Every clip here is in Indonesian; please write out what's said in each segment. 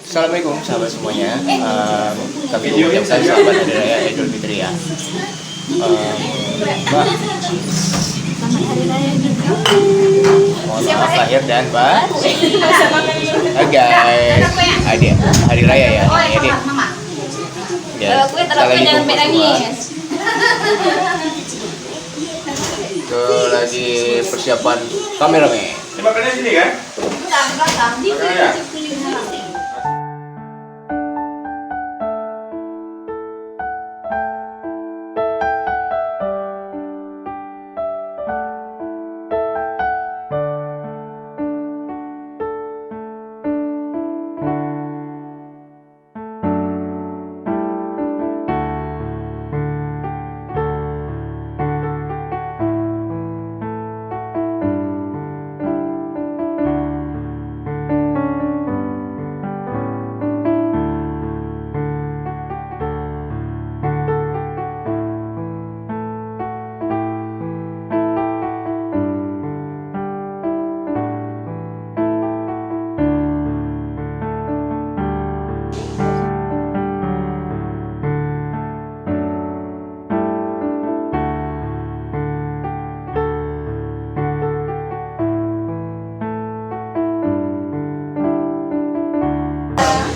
Assalamualaikum sahabat semuanya. Kami mengucapkan selamat hari raya Idul Fitri ya. Mbak, Selamat hari raya juga. mohon maaf lahir dan batin. Guys, adik hari raya ya. Adik. Ya, kita lagi kumpul semua. Itu lagi persiapan kameramen. Makannya sini kan? Makannya.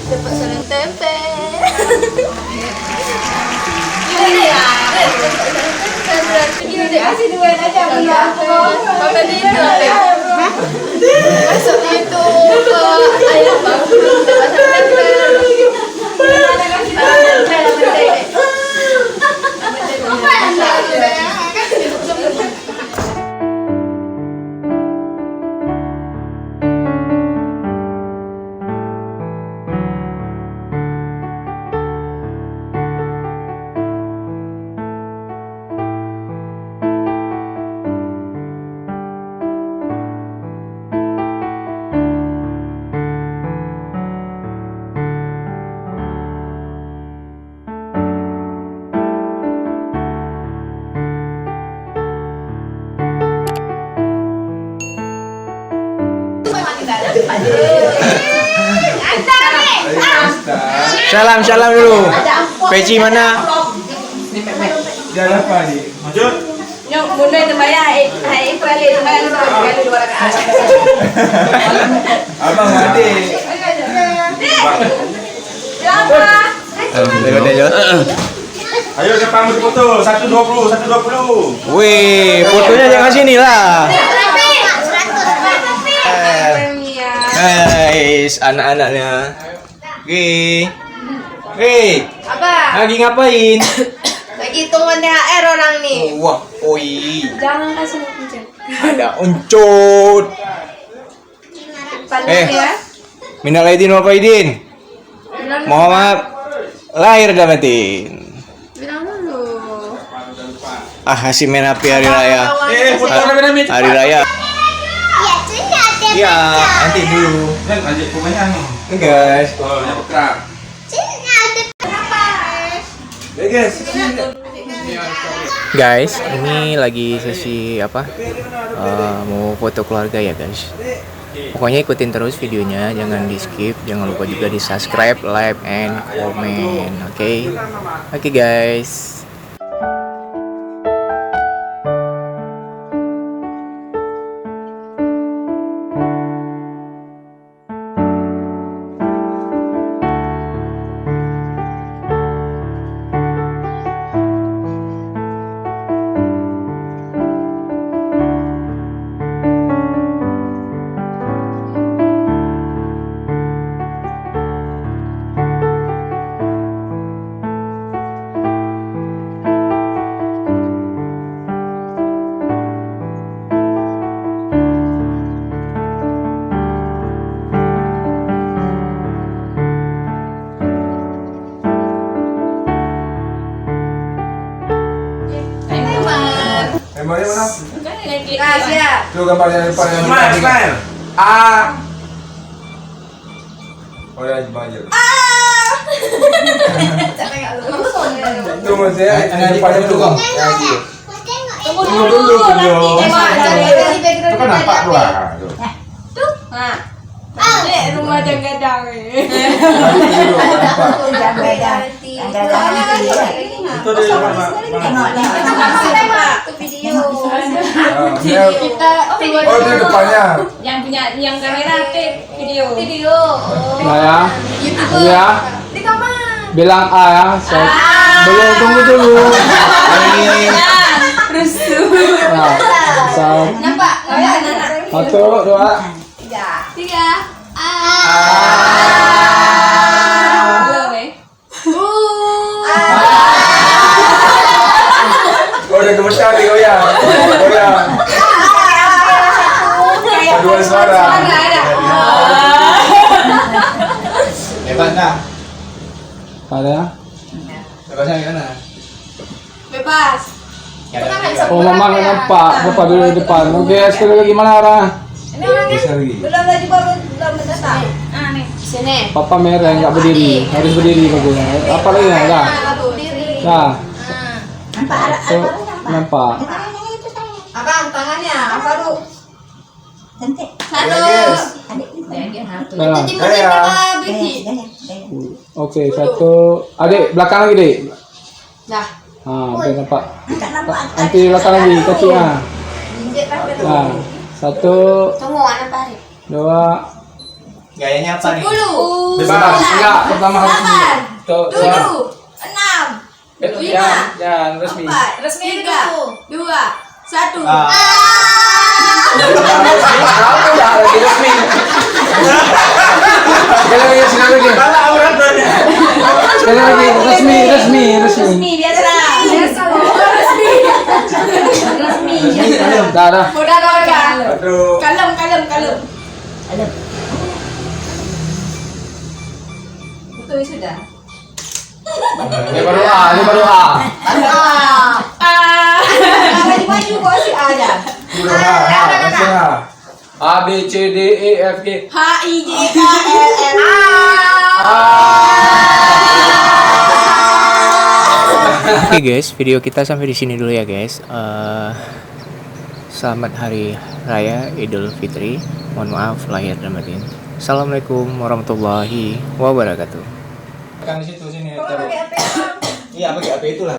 Dapat sarang tempe. Ini udah kasih dua aja punya aku. Makan itu. Masuknya itu ke ayam bangku dapat sarang tempe. Ada kasih tempe. Salam dulu. Peci mana? Jalan apa nih? Maju. Nyok bunda itu bayar, hai kali itu bayar sekali 2 rakaat. Abang mati. Siapa? Ayo siapa mau foto? 120, 120. Wih, fotonya jangan sini lah. Guys, anak-anaknya. Apa? Lagi ngapain? Lagi hitungan THR orang nih. Wah, oi. Jangan kasih kucing. Ada uncut. Paling ya. Minal aidin wal faidin. Mohon maaf lahir dan batin. Bilang dulu. Si menapi hari raya. Foto kameramen. Hari raya. Iya, nanti dulu. Dan aja pokoknya anu. Nih guys. Oh, yang pekrang. Guys, ini lagi sesi apa? Mau foto keluarga ya guys. Pokoknya ikutin terus videonya, jangan di skip, jangan lupa juga di subscribe, like, and comment. Oke guys. Gambarnya mana? Rahasia. Tuh gambarnya depan yang Smile. Oh ya, banjir. Capek enggak lu? Itu maksudnya yang depannya tuh. Tunggu dulu, nanti. Bro. Cari background. Itu kan nampak tuh. Tuh. Nah. Rumah gadang. Itu dari mana? Kita Oh, di depannya. yang punya yang kamera video. Nah ya, ya. Di kamar. Bilang A ya. Belum, tunggu dulu. Rusuh. Nah, Nampak? Anak. 1, 2. 3. Belum ya? Oh, udah gemetar nih, goyang. Goyang. Paduan suara. Hebat nah. Ada ya. Bebasnya gimana? Bebas. Oh, mama nggak nampak. Bapak dulu di depan. Oke, sekali lagi mana arah? Ini orangnya Bisa lagi. belum datang. Nih, sini. Papa merah nggak berdiri. Harus berdiri bagusnya. Apa lagi nggak? Dah. Berdiri. Dah. Tuh, nampak. Abang, tangannya apa lu? Satu. Guys. Dah. Itu berapa biji? Oke, 1. Adik, belakang lagi, Dik. Dah. Oke, nampak. Nanti belakang lagi, kecil ah. Nah, 1, Tunggu, anak pari. 2. Gayanya apa nih? 10. Bebas. Enggak, pertama harus ini. 8. Tuh, 7. 6. Jangan resmi. 4. Resmi 3. 2. 1. Kamu ya lagi resmi. Sekali lagi, sekali lagi. Malah aurat tadi. Sekali lagi, resmi. Biasa. Resmi. Dah, dah. Udah kawan. Aduh. Kalem. Betul sudah. Ini baru A. Baju kok si ada. Udah, langsung ah. A, B, C, D, E, F, G. H I J K L M N. Oke guys, video kita sampai di sini dulu ya guys. Selamat Hari Raya Idul Fitri. Mohon maaf lahir dan batin. Assalamualaikum warahmatullahi wabarakatuh. Kan di situ sini taruh. Iya, pakai HP itulah.